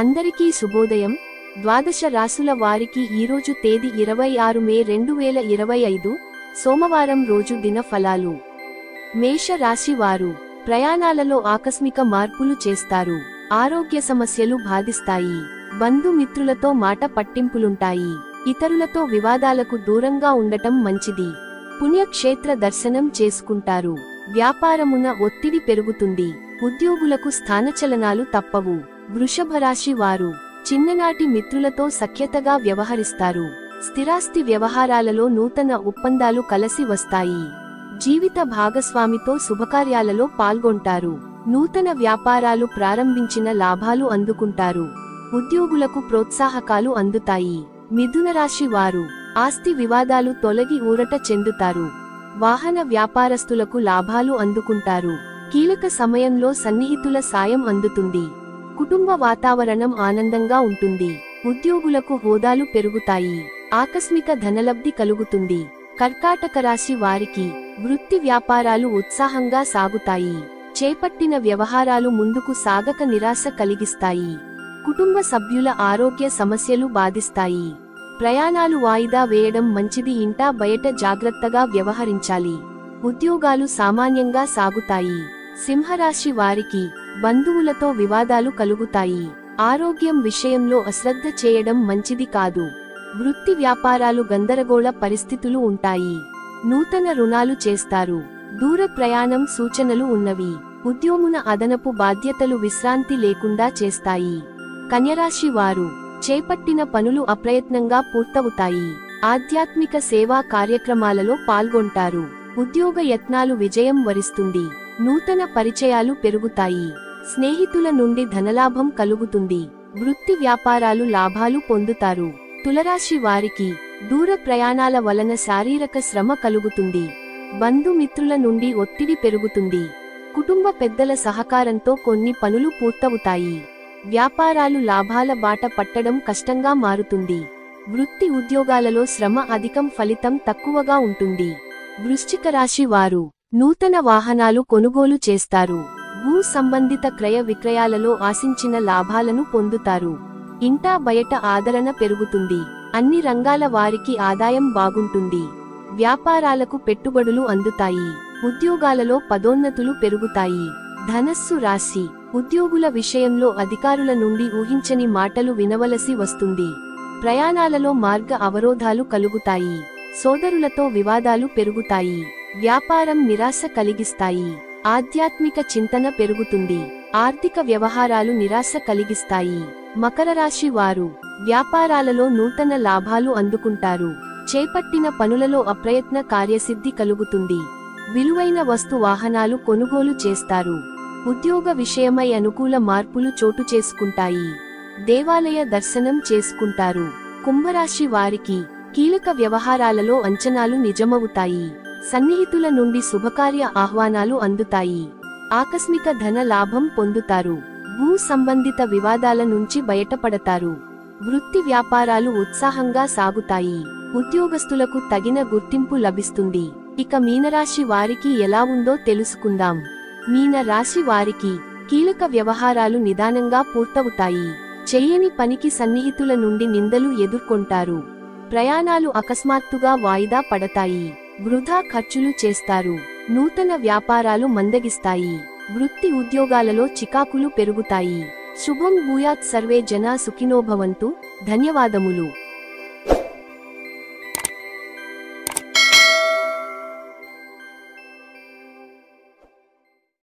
అందరికీ శుభోదయం. ద్వాదశ రాశుల వారికి ఈరోజు తేదీ 26 మే 2025 సోమవారం రోజు దిన ఫలాలు. మేష రాశి వారు ప్రయాణాలలో ఆకస్మిక మార్పులు చేస్తారు. ఆరోగ్య సమస్యలు బాధిస్తాయి. బంధుమిత్రులతో మాట పట్టింపులుంటాయి. ఇతరులతో వివాదాలకు దూరంగా ఉండటం మంచిది. పుణ్యక్షేత్ర దర్శనం చేసుకుంటారు. వ్యాపారమున ఒత్తిడి పెరుగుతుంది. ఉద్యోగులకు స్థానచలనాలు తప్పవు. వృషభరాశి వారు చిన్ననాటి మిత్రులతో సఖ్యతగా వ్యవహరిస్తారు. స్థిరాస్తి వ్యవహారాలలో నూతన ఒప్పందాలు కలసి వస్తాయి. జీవిత భాగస్వామితో శుభకార్యాలలో పాల్గొంటారు. నూతన వ్యాపారాలు ప్రారంభించిన లాభాలు అందుకుంటారు. ఉద్యోగులకు ప్రోత్సాహకాలు అందుతాయి. మిథునరాశి వారు ఆస్తి వివాదాలు తొలగి ఊరట చెందుతారు. వాహన వ్యాపారస్తులకు లాభాలు అందుకుంటారు. కీలక సమయంలో సన్నిహితుల సాయం అందుతుంది. కుటుంబ వాతావరణం ఆనందంగా ఉంటుంది. ఉద్యోగులకు హోదాలు పెరుగుతాయి. ఆకస్మిక ధనలబ్ధి కలుగుతుంది. కర్కాటక రాశి వారికి వృత్తి వ్యాపారాలు ఉత్సాహంగా సాగుతాయి. చేపట్టిన వ్యవహారాలు ముందుకు సాగక నిరాశ కలిగిస్తాయి. కుటుంబ సభ్యుల ఆరోగ్య సమస్యలు బాధిస్తాయి. ప్రయాణాలు వాయిదా వేయడం మంచిది. ఇంటా బయట జాగ్రత్తగా వ్యవహరించాలి. ఉద్యోగాలు సామాన్యంగా సాగుతాయి. సింహరాశి వారికి బంధువులతో వివాదాలు కలుగుతాయి. ఆరోగ్యం విషయంలో అశ్రద్ధ చేయడం మంచిది కాదు. వృత్తి వ్యాపారాలు గందరగోళ పరిస్థితులు ఉంటాయి. నూతన రుణాలు చేస్తారు. దూర ప్రయాణం సూచనలు ఉన్నవి. ఉద్యోగున అదనపు బాధ్యతలు విశ్రాంతి లేకుండా చేస్తాయి. కన్యరాశి వారు చేపట్టిన పనులు అప్రయత్నంగా పూర్తవుతాయి. ఆధ్యాత్మిక సేవా కార్యక్రమాలలో పాల్గొంటారు. ఉద్యోగ యత్నాలు విజయం వరిస్తుంది. నూతన పరిచయాలు పెరుగుతాయి. స్నేహితుల నుండి ధనలాభం కలుగుతుంది. వృత్తి వ్యాపారాలు లాభాలు పొందుతారు. తులరాశి వారికి దూర ప్రయాణాల వలన శారీరక శ్రమ కలుగుతుంది. బంధుమిత్రుల నుండి ఒత్తిడి పెరుగుతుంది. కుటుంబ పెద్దల సహకారంతో కొన్ని పనులు పూర్తవుతాయి. వ్యాపారాలు లాభాల బాట పట్టడం కష్టంగా మారుతుంది. వృత్తి ఉద్యోగాలలో శ్రమ అధికం, ఫలితం తక్కువగా ఉంటుంది. వృశ్చిక రాశి వారు నూతన వాహనాలు కొనుగోలు చేస్తారు. భూ సంబంధిత క్రయ విక్రయాలలో ఆశించిన లాభాలను పొందుతారు. ఇంటా బయట ఆదరణ పెరుగుతుంది. అన్ని రంగాల వారికి ఆదాయం బాగుంటుంది. వ్యాపారాలకు పెట్టుబడులు అందుతాయి. ఉద్యోగాలలో పదోన్నతులు పెరుగుతాయి. ధనస్సు రాశి ఉద్యోగుల విషయంలో అధికారుల నుండి ఊహించని మాటలు వినవలసి వస్తుంది. ప్రయాణాలలో మార్గ అవరోధాలు కలుగుతాయి. సోదరులతో వివాదాలు పెరుగుతాయి. వ్యాపారం నిరాశ కలిగిస్తాయి. ఆధ్యాత్మిక చింతన పెరుగుతుంది. ఆర్థిక వ్యవహారాలు నిరాశ కలిగిస్తాయి. మకర రాశి వారు వ్యాపారాలలో నూతన లాభాలు అందుకుంటారు. చేపట్టిన పనులలో అప్రయత్న కార్యసిద్ధి కలుగుతుంది. విలువైన వస్తు వాహనాలు కొనుగోలు చేస్తారు. ఉద్యోగ విషయమై అనుకూల మార్పులు చోటు చేసుకుంటాయి. దేవాలయ దర్శనం చేసుకుంటారు. కుంభరాశి వారికి కీలక వ్యవహారాలలో అంచనాలు నిజమవుతాయి. సన్నిహితుల నుండి శుభకార్య ఆహ్వానాలు అందుతాయి. ఆకస్మిక ధన లాభం పొందుతారు. భూ సంబంధిత వివాదాల నుంచి బయటపడతారు. వృత్తి వ్యాపారాలు ఉత్సాహంగా సాగుతాయి. ఉద్యోగస్తులకు తగిన గుర్తింపు లభిస్తుంది. ఇక మీనరాశి వారికి ఎలా ఉందో తెలుసుకుందాం. మీన రాశి వారికి కీలక వ్యవహారాలు నిదానంగా పూర్తవుతాయి. చెయ్యని పనికి సన్నిహితుల నుండి నిందలు ఎదుర్కొంటారు. ప్రయాణాలు అకస్మాత్తుగా వాయిదా పడతాయి. వృధా ఖర్చులు చేస్తారు. నూతన వ్యాపారాలు మందగిస్తాయి. వృత్తి ఉద్యోగాలలో చికాకులు పెరుగుతాయి. శుభం భూయాత్. సర్వే జనా సుఖినో భవంతు. ధన్యవాదములు.